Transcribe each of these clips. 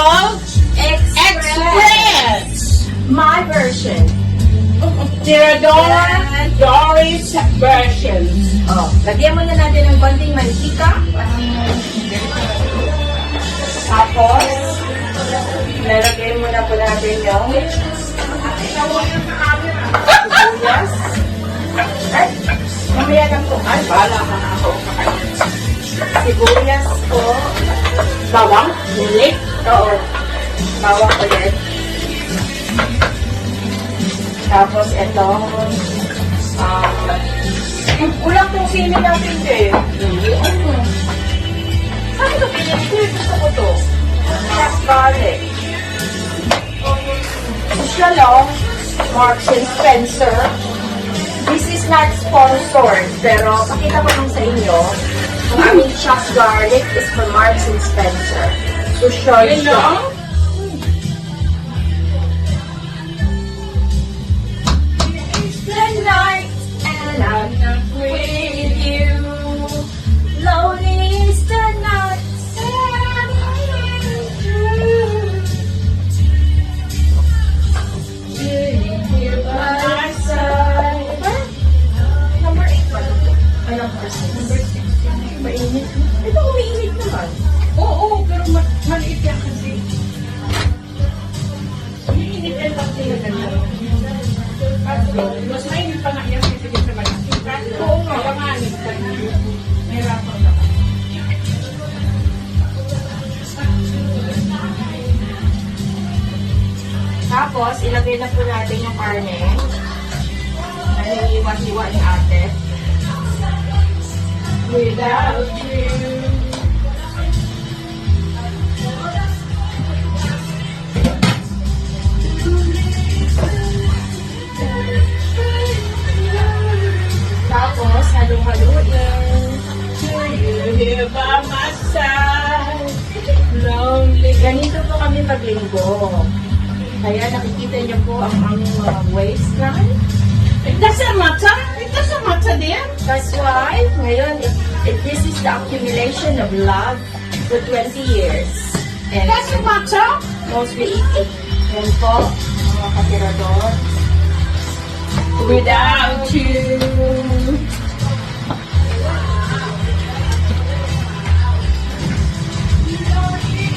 of Express. My version. Tirador Doris version. Oh, lagyan muna natin ng konting mantika. Tapos, lalagyan muna po natin yung sibuyas. Ay, mamaya lang po. Ay, bahala ka na ako. Sibuyas po. Bawang, bulik. Oo. Bawang ulit. Tapos, ito. Kulang tong sili natin eh. Saan ito pinili? Gusto ko to. Black garlic. Social law, Marks and Spencer. This is not sponsored, pero pakita ko lang sa inyo. Ang aming chopped garlic is from Marks and Spencer. Social You law. know? The night and I'm not with you. Lonely is the night. Here by my side. Number 8 pa ito. Ay, number 6. Number 6. Mainit. Ito umiinit naman. Oo, pero maliit yan kasi. Umiinit yan lang talaga na. Mas mainit pa nga yan kasi sa maliit. Oo nga, panganit ka na. Mahirapan ka. Tapos, ilagay na po natin yung karne. Nanihiwa-hiwa ni ate. Without you. Tapos, halong-haluin. You here by my side. Lonely. Ganito po kami paglinggo. Kaya nakikita niyo po ang aming mga waistline. It doesn't matter. It doesn't matter dear. That's why, ngayon, this is the accumulation of love for 20 years. And Doesn't matter. mostly it. Yan po, mga katirador. Without you.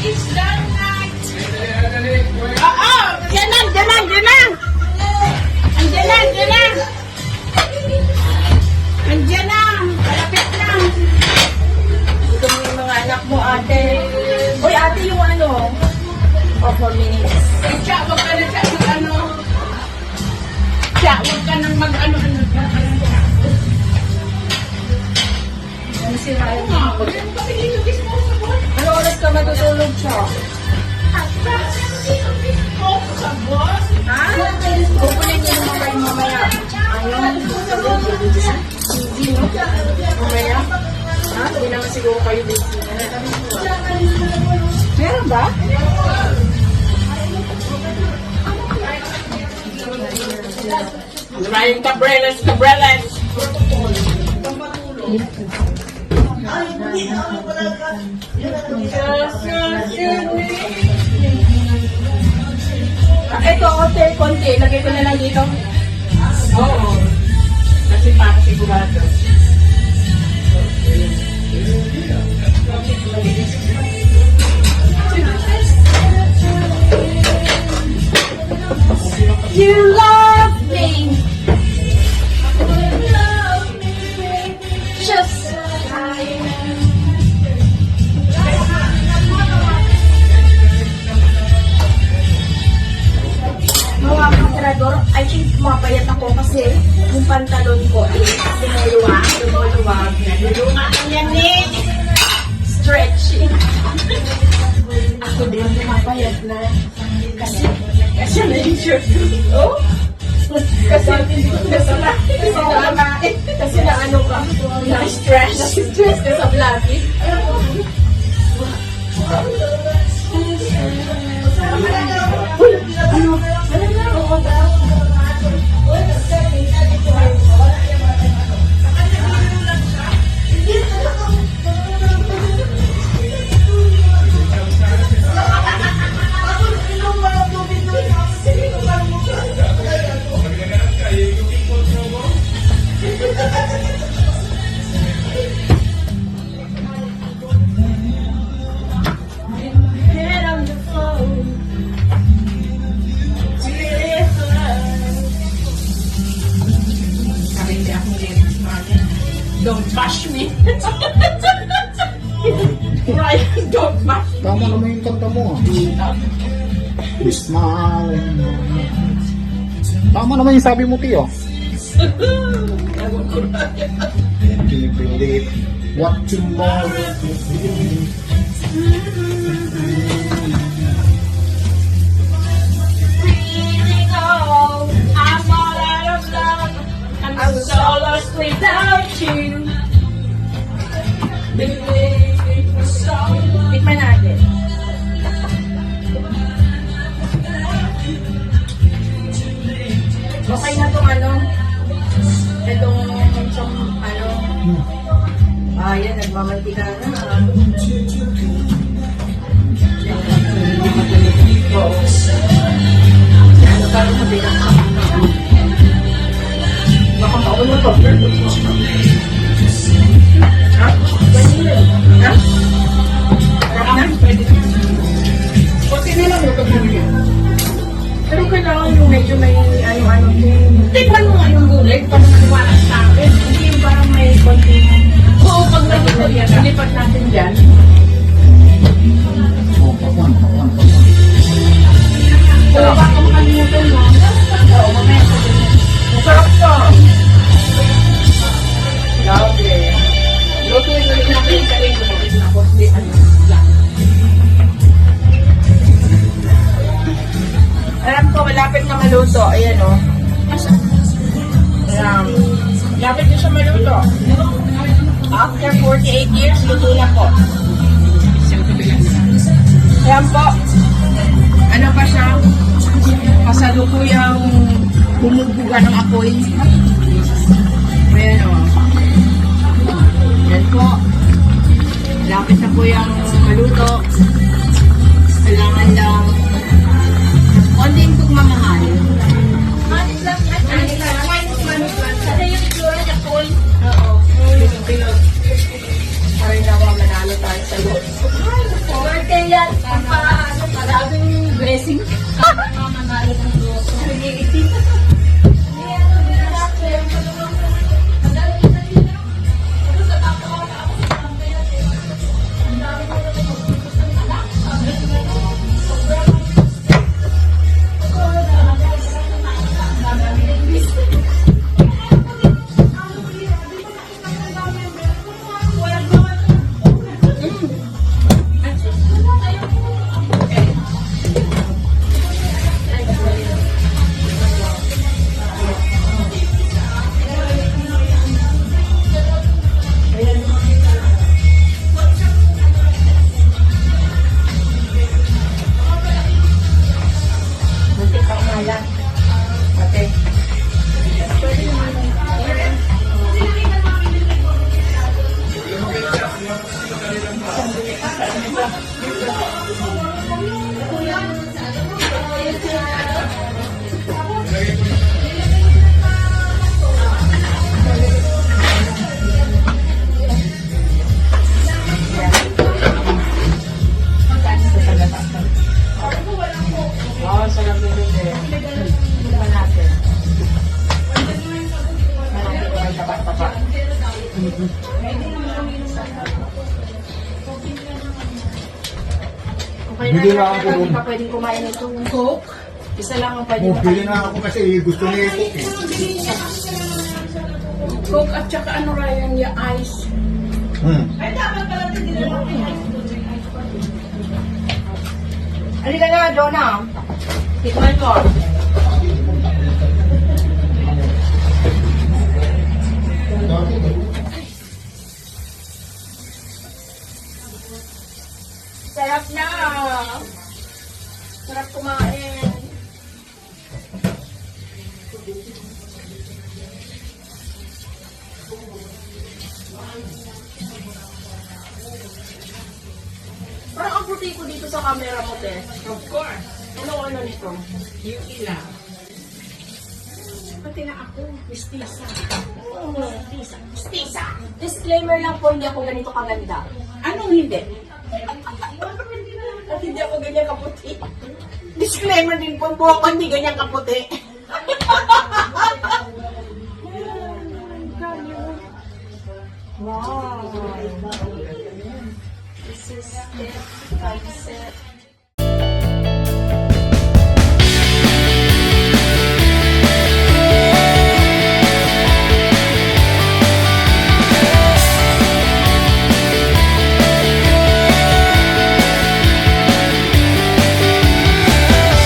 It's the night. Diyan na, diyan na, diyan na. Andiyan na, andiyan na. Andiyan na, kalapit na. Ito mo yung mga anak mo, ate. Uy, ate, yung ano? Oh, 4 minutes. Siya, wag ka na siya mag-ano. Siya, wag ka nang mag-ano-ano. Ano si Ryan? Wag ka nang pag-inugis mo sa boss. Ano oras ka matutulog siya? Sa boss. Ha? Kukunin niyo naman kayo mamaya. Ayun. Hindi, no? Mamaya? Ha? Hindi naman siguro kayo busy. Meron ba? Maraming kabrelas, kabrelas. Ito, ote, konti. Lagay ko na lang dito. Oo. Kasi para sigurado. You love me. Just as I am. Mga katirador, I think mapayat ako kasi yung pantalon ko is lumuluwag. Lulungan yan eh. Stretchy. Ako din mapayat na. Kasi na yung shirt ko. Oh? Kasi na ano ka, na-stress ka sa vlogging. Uy, ano? Tama naman yung kanta mo. Smile. Tama naman yung sabi mo, Tio. Can't you believe what tomorrow will be? Feeling old, I'm all out of love. I'm so lost without you. Believe so. Tikman natin. Okay na itong ano, itong ano, yan, nagmamantika na. Ano pa rin sabi na? Baka mauna pa. Ha? Vanilla. Ha? Sarap na? Pwede na. Pati na lang yung pagkakita. Pero kailangan yung medyo may ano-ano din. Tikman mo nga yung gulay para maniwala sa akin. Hindi yung parang may konting... Oo, pag nalipat natin dyan. Oh, pakuan. Oo, baka makalimutan mo. Oo, mamaya ko din. Masarap to. Grabe. Lutuin ulit natin. Sabihin ko ulit na ako. Hindi, ano, lang. Alam ko, malapit na maluto. Ayan, o. Ayan. Malapit na siya maluto. After 48 years, luto na po. Ayan po. Ano pa siya? Kasalukuyang bumubuga ng apoy. Ayan, o. Ayan po. Malapit na po yung maluto. Kailangan lang konting pagmamahal. Oo. Parang nawa manalo tayo sa lot. Birthday yan. Maraming blessing. Manalo ng loto. Muntik pa umalan. Ate. Oo, sarap din din. Tingnan natin. Marami ko may taba-taba. Okay na, Bili na ako hindi dun. pa pwedeng kumain itong Coke. Isa lang ang pwede Bili makain. na ako kasi gusto niya i-cook eh. Coke at saka ano Ryan, yung ice. Halika na, Jonah. Tikman mo. Sarap na. Sarap kumain. Parang ang puti ko dito sa camera mo, te. Of course. Ano nito? Yung ilang. Pati na ako, mistisa. Mistisa. Disclaimer lang po, hindi ako ganito kaganda. Anong hindi? At hindi ako ganyan kaputi. Disclaimer din po, buhok ko hindi ganyan kaputi. Wow. This is it. tricep.